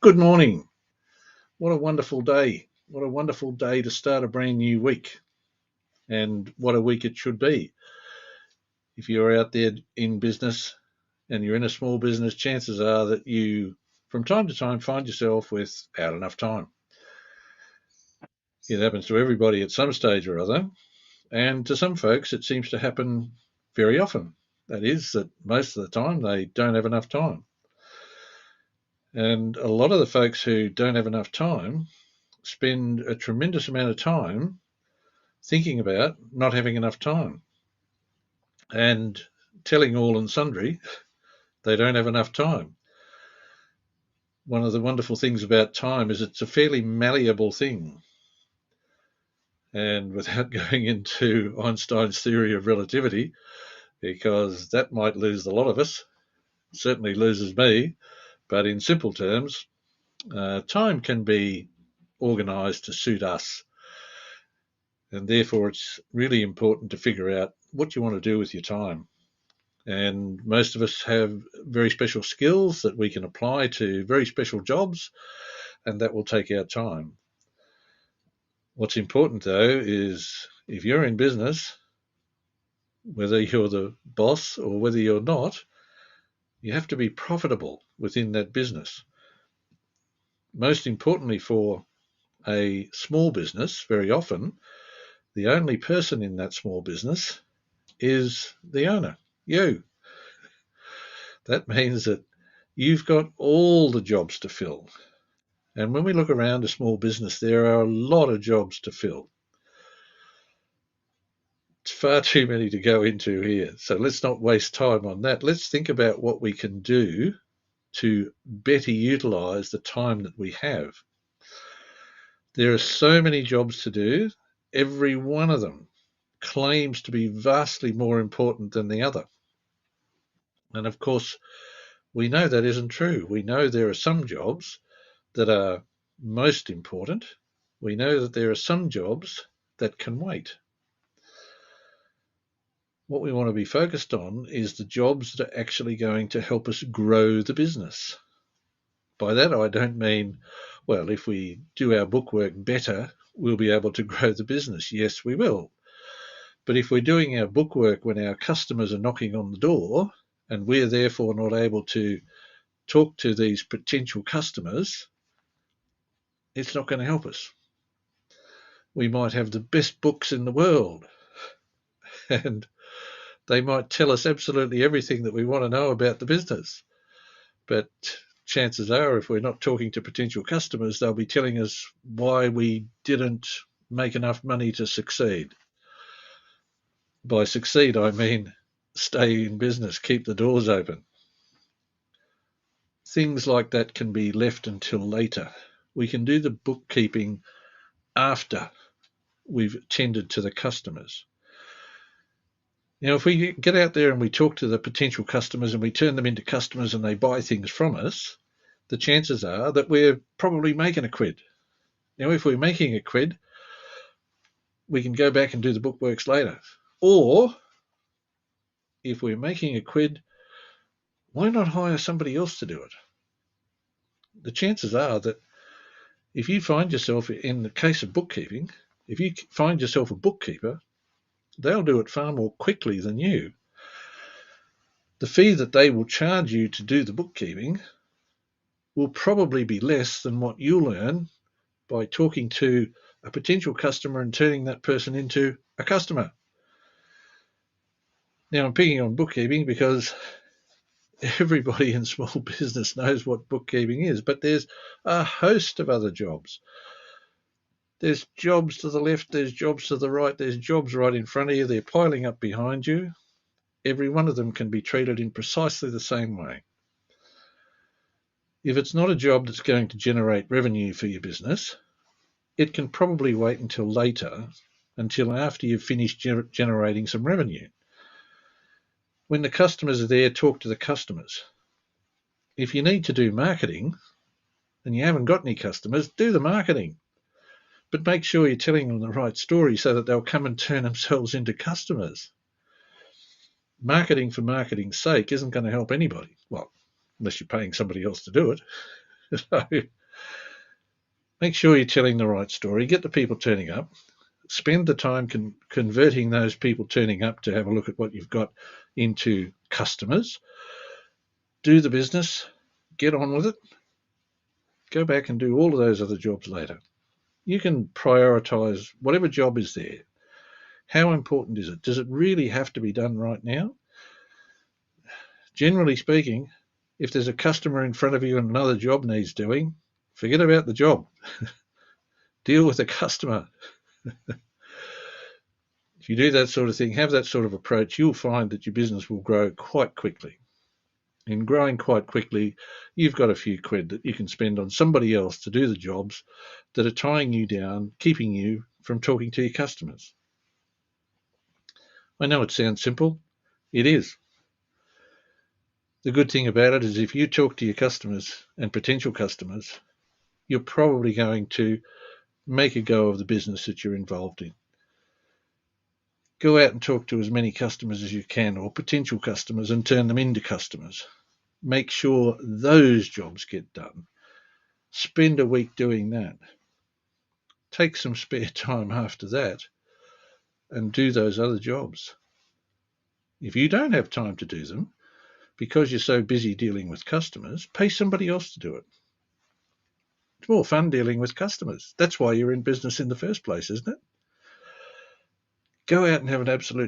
Good morning. What a wonderful day. What a wonderful day to start a brand new week. And what a week it should be. If you're out there in business and you're in a small business, chances are that you, from time to time, find yourself without enough time. It happens to everybody at some stage or other. And to some folks, it seems to happen very often. That is, that most of the time they don't have enough time. And a lot of the folks who don't have enough time spend a tremendous amount of time thinking about not having enough time and telling all and sundry they don't have enough time. One of the wonderful things about time is it's a fairly malleable thing. And without going into Einstein's theory of relativity, because that might lose a lot of us, certainly loses me, but in simple terms, time can be organized to suit us. And therefore, it's really important to figure out what you want to do with your time. And most of us have very special skills that we can apply to very special jobs, and that will take our time. What's important, though, is if you're in business, whether you're the boss or whether you're not, you have to be profitable within that business. Most importantly, for a small business, very often, the only person in that small business is the owner, you. That means that you've got all the jobs to fill. And when we look around a small business, there are a lot of jobs to fill. It's far too many to go into here. So let's not waste time on that. Let's think about what we can do to better utilize the time that we have. There are so many jobs to do. Every one of them claims to be vastly more important than the other. And of course, we know that isn't true. We know there are some jobs that are most important. We know that there are some jobs that can wait. What we want to be focused on is the jobs that are actually going to help us grow the business. By that, I don't mean, well, if we do our bookwork better, we'll be able to grow the business. Yes, we will. But if we're doing our bookwork when our customers are knocking on the door and we're therefore not able to talk to these potential customers, it's not going to help us. We might have the best books in the world and they might tell us absolutely everything that we want to know about the business. But chances are, if we're not talking to potential customers, they'll be telling us why we didn't make enough money to succeed. By succeed, I mean stay in business, keep the doors open. Things like that can be left until later. We can do the bookkeeping after we've tended to the customers. You know, if we get out there and we talk to the potential customers and we turn them into customers and they buy things from us, the chances are that we're probably making a quid. Now, if we're making a quid, we can go back and do the bookworks later. Or if we're making a quid, why not hire somebody else to do it? The chances are that if you find yourself, in the case of bookkeeping, if you find yourself a bookkeeper, they'll do it far more quickly than you. The fee that they will charge you to do the bookkeeping will probably be less than what you'll earn by talking to a potential customer and turning that person into a customer. Now, I'm picking on bookkeeping because everybody in small business knows what bookkeeping is, but there's a host of other jobs. There's jobs to the left, there's jobs to the right, there's jobs right in front of you, they're piling up behind you. Every one of them can be treated in precisely the same way. If it's not a job that's going to generate revenue for your business, it can probably wait until later, until after you've finished generating some revenue. When the customers are there, talk to the customers. If you need to do marketing and you haven't got any customers, do the marketing. But make sure you're telling them the right story so that they'll come and turn themselves into customers. Marketing for marketing's sake isn't going to help anybody. Well, unless you're paying somebody else to do it. So Make sure you're telling the right story. Get the people turning up. Spend the time converting those people turning up to have a look at what you've got into customers. Do the business. Get on with it. Go back and do all of those other jobs later. You can prioritize whatever job is there. How important is it? Does it really have to be done right now? Generally speaking, if there's a customer in front of you and another job needs doing, forget about the job. Deal with the customer. If you do that sort of thing, have that sort of approach, you'll find that your business will grow quite quickly. In growing quite quickly, you've got a few quid that you can spend on somebody else to do the jobs that are tying you down, keeping you from talking to your customers. I know it sounds simple. It is. The good thing about it is if you talk to your customers and potential customers, you're probably going to make a go of the business that you're involved in. Go out and talk to as many customers as you can, or potential customers, and turn them into customers. Make sure those jobs get done. Spend a week doing that. Take some spare time after that and do those other jobs. If you don't have time to do them because you're so busy dealing with customers, pay somebody else to do it. It's more fun dealing with customers. That's why you're in business in the first place, isn't it? Go out and have an absolute